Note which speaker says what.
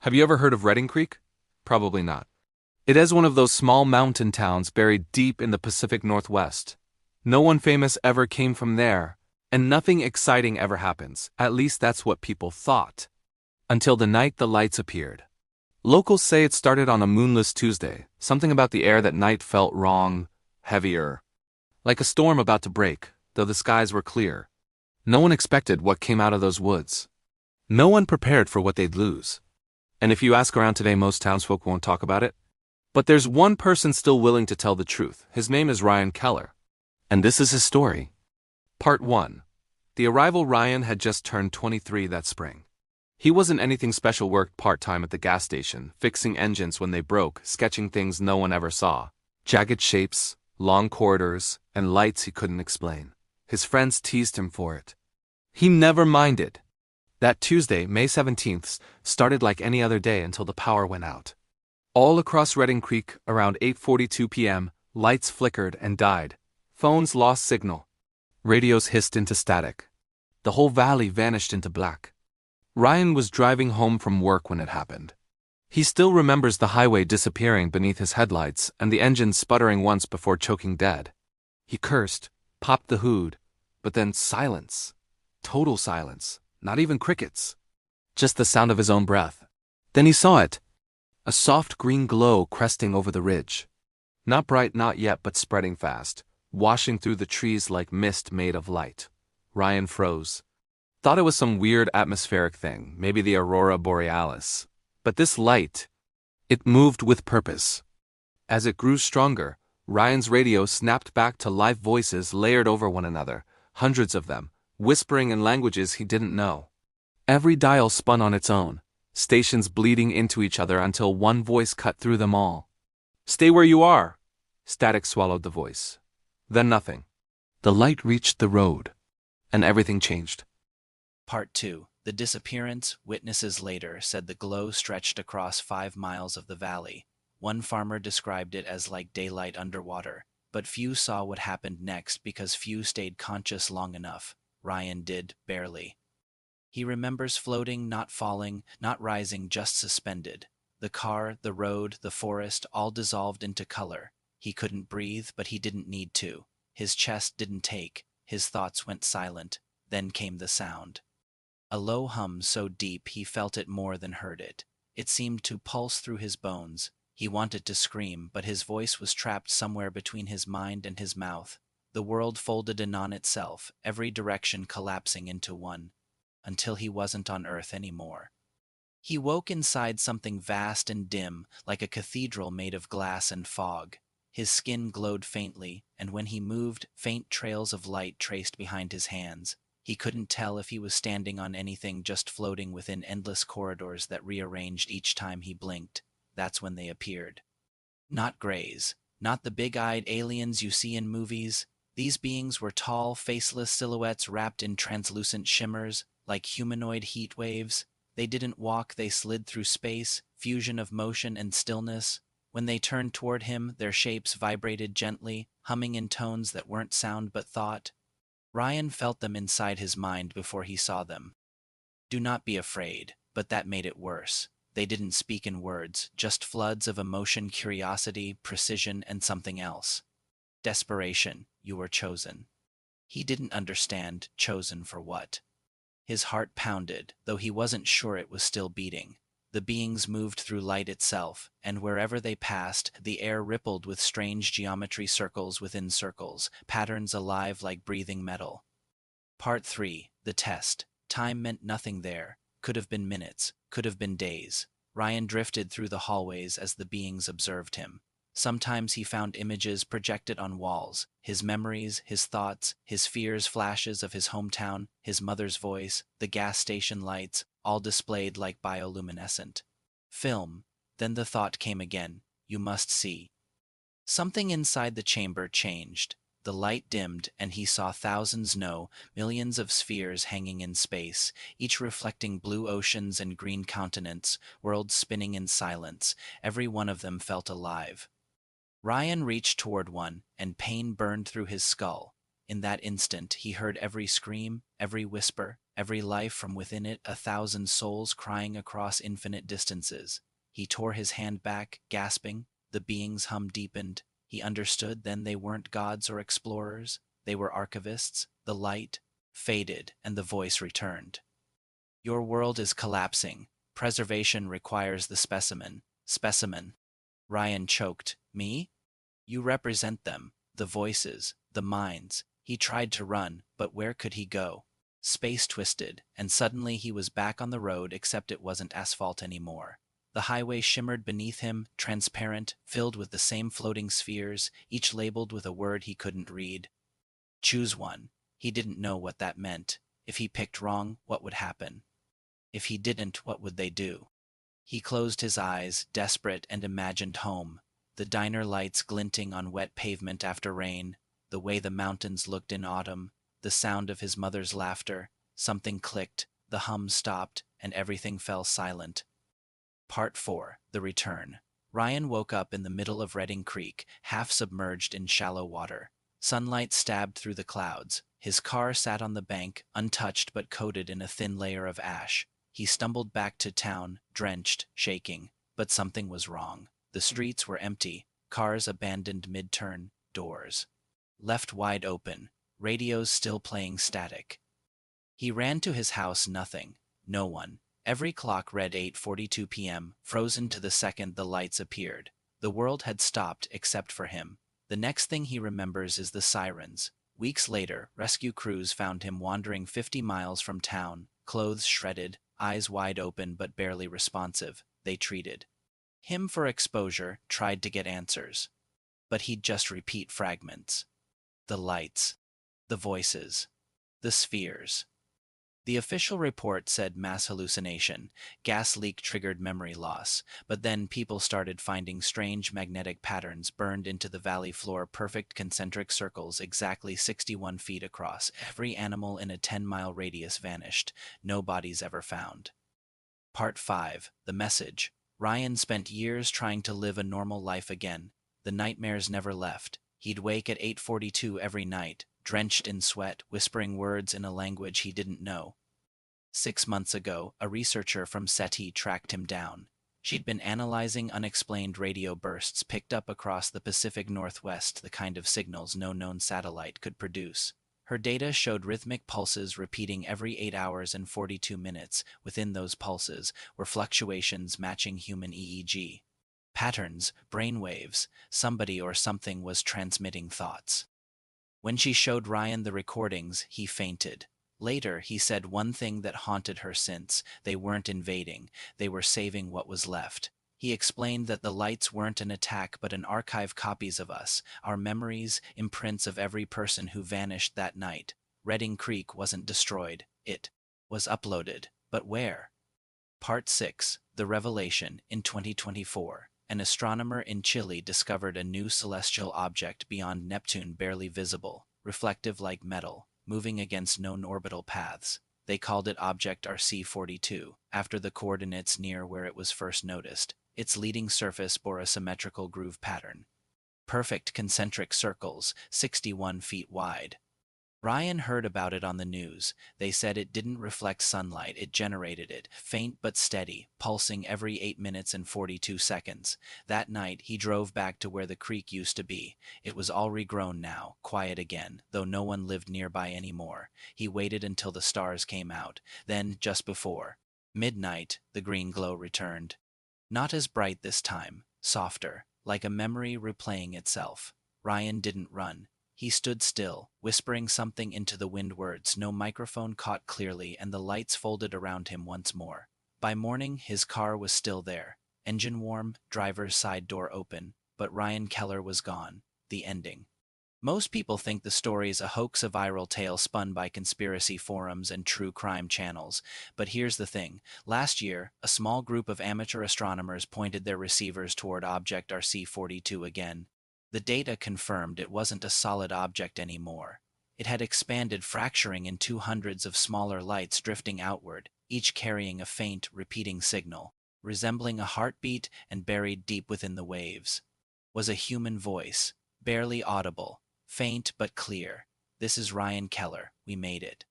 Speaker 1: Have you ever heard of Redding Creek? Probably not. It is one of those small mountain towns buried deep in the Pacific Northwest. No one famous ever came from there, and nothing exciting ever happens. At least that's what people thought. Until the night the lights appeared. Locals say it started on a moonless Tuesday. Something about the air that night felt wrong, heavier. Like a storm about to break, though the skies were clear. No one expected what came out of those woods. No one prepared for what they'd lose. And if you ask around today, most townsfolk won't talk about it. But there's one person still willing to tell the truth. His name is Ryan Keller. And this is his story. Part 1. The arrival. Ryan had just turned 23 that spring. He wasn't anything special, worked part-time at the gas station, fixing engines when they broke, sketching things no one ever saw. Jagged shapes, long corridors, and lights he couldn't explain. His friends teased him for it. He never minded. That Tuesday, May 17th, started like any other day until the power went out. All across Redding Creek, around 8:42 p.m., lights flickered and died. Phones lost signal. Radios hissed into static. The whole valley vanished into black. Ryan was driving home from work when it happened. He still remembers the highway disappearing beneath his headlights and the engine sputtering once before choking dead. He cursed, popped the hood, but then silence. Total silence. Not even crickets. Just the sound of his own breath. Then he saw it. A soft green glow cresting over the ridge. Not bright, not yet, but spreading fast, washing through the trees like mist made of light. Ryan froze. Thought it was some weird atmospheric thing, maybe the aurora borealis. But this light, it moved with purpose. As it grew stronger, Ryan's radio snapped back to live voices layered over one another, hundreds of them, whispering in languages he didn't know. Every dial spun on its own, stations bleeding into each other until one voice cut through them all. "Stay where you are!" Static swallowed the voice. Then nothing. The light reached the road, and everything changed.
Speaker 2: Part 2. The disappearance. Witnesses later said the glow stretched across 5 miles of the valley. One farmer described it as like daylight underwater, but few saw what happened next because few stayed conscious long enough. Ryan did, barely. He remembers floating, not falling, not rising, just suspended. The car, the road, the forest, all dissolved into color. He couldn't breathe, but he didn't need to. His chest didn't take. His thoughts went silent. Then came the sound. A low hum so deep he felt it more than heard it. It seemed to pulse through his bones. He wanted to scream, but his voice was trapped somewhere between his mind and his mouth. The world folded in on itself, every direction collapsing into one, until he wasn't on Earth anymore. He woke inside something vast and dim, like a cathedral made of glass and fog. His skin glowed faintly, and when he moved, faint trails of light traced behind his hands. He couldn't tell if he was standing on anything, just floating within endless corridors that rearranged each time he blinked. That's when they appeared. Not greys, not the big-eyed aliens you see in movies. These beings were tall, faceless silhouettes wrapped in translucent shimmers, like humanoid heat waves. They didn't walk, they slid through space, fusion of motion and stillness. When they turned toward him, their shapes vibrated gently, humming in tones that weren't sound but thought. Ryan felt them inside his mind before he saw them. Do not be afraid, but that made it worse. They didn't speak in words, just floods of emotion, curiosity, precision, and something else. Desperation. You were chosen. He didn't understand, chosen for what. His heart pounded, though he wasn't sure it was still beating. The beings moved through light itself, and wherever they passed, the air rippled with strange geometry, circles within circles, patterns alive like breathing metal. Part 3. The test. Time meant nothing there. Could have been minutes, could have been days. Ryan drifted through the hallways as the beings observed him. Sometimes he found images projected on walls, his memories, his thoughts, his fears, flashes of his hometown, his mother's voice, the gas station lights, all displayed like bioluminescent film. Then the thought came again, you must see. Something inside the chamber changed. The light dimmed, and he saw thousands, no, millions of spheres hanging in space, each reflecting blue oceans and green continents, worlds spinning in silence. Every one of them felt alive. Ryan reached toward one, and pain burned through his skull. In that instant, he heard every scream, every whisper, every life from within it, 1,000 souls crying across infinite distances. He tore his hand back, gasping. The being's hum deepened. He understood then they weren't gods or explorers. They were archivists. The light faded, and the voice returned. Your world is collapsing. Preservation requires the specimen. Specimen. Ryan choked. Me? You represent them. The voices. The minds. He tried to run, but where could he go? Space twisted, and suddenly he was back on the road, except it wasn't asphalt anymore. The highway shimmered beneath him, transparent, filled with the same floating spheres, each labeled with a word he couldn't read. Choose one. He didn't know what that meant. If he picked wrong, what would happen? If he didn't, what would they do? He closed his eyes, desperate, and imagined home. The diner lights glinting on wet pavement after rain, the way the mountains looked in autumn, the sound of his mother's laughter. Something clicked, the hum stopped, and everything fell silent. Part 4. The Return. Ryan woke up in the middle of Redding Creek, half submerged in shallow water. Sunlight stabbed through the clouds. His car sat on the bank, untouched but coated in a thin layer of ash. He stumbled back to town, drenched, shaking. But something was wrong. The streets were empty, cars abandoned mid-turn, doors left wide open, radios still playing static. He ran to his house, nothing, no one. Every clock read 8:42 p.m., frozen to the second the lights appeared. The world had stopped except for him. The next thing he remembers is the sirens. Weeks later, rescue crews found him wandering 50 miles from town, clothes shredded, eyes wide open but barely responsive. They treated him for exposure, tried to get answers. But he'd just repeat fragments. The lights, the voices, the spheres. The official report said mass hallucination, gas leak triggered memory loss, but then people started finding strange magnetic patterns burned into the valley floor, perfect concentric circles exactly 61 feet across. Every animal in a 10-mile radius vanished. No bodies ever found. Part 5. The Message. Ryan spent years trying to live a normal life again. The nightmares never left. He'd wake at 8:42 every night, drenched in sweat, whispering words in a language he didn't know. 6 months ago, a researcher from SETI tracked him down. She'd been analyzing unexplained radio bursts picked up across the Pacific Northwest, the kind of signals no known satellite could produce. Her data showed rhythmic pulses repeating every 8 hours and 42 minutes. Within those pulses were fluctuations matching human EEG. Patterns, brainwaves. Somebody or something was transmitting thoughts. When she showed Ryan the recordings, he fainted. Later, he said one thing that haunted her since: they weren't invading, they were saving what was left. He explained that the lights weren't an attack but an archive, copies of us, our memories, imprints of every person who vanished that night. Redding Creek wasn't destroyed, it was uploaded. But where? Part 6. The Revelation. In 2024, an astronomer in Chile discovered a new celestial object beyond Neptune, barely visible, reflective like metal, moving against known orbital paths. They called it Object RC42, after the coordinates near where it was first noticed. Its leading surface bore a symmetrical groove pattern. Perfect concentric circles, 61 feet wide. Ryan heard about it on the news. They said it didn't reflect sunlight, it generated it, faint but steady, pulsing every 8 minutes and 42 seconds. That night, he drove back to where the creek used to be. It was all regrown now, quiet again, though no one lived nearby anymore. He waited until the stars came out. Then, just before midnight, the green glow returned. Not as bright this time, softer, like a memory replaying itself. Ryan didn't run. He stood still, whispering something into the wind, words no microphone caught clearly, and the lights folded around him once more. By morning, his car was still there, engine warm, driver's side door open, but Ryan Keller was gone. The ending. Most people think the story's a hoax, a viral tale spun by conspiracy forums and true crime channels. But here's the thing. Last year, a small group of amateur astronomers pointed their receivers toward Object RC42 again. The data confirmed it wasn't a solid object anymore. It had expanded, fracturing into hundreds of smaller lights drifting outward, each carrying a faint, repeating signal, resembling a heartbeat and buried deep within the waves. Was a human voice, barely audible, faint but clear. This is Ryan Keller. We made it.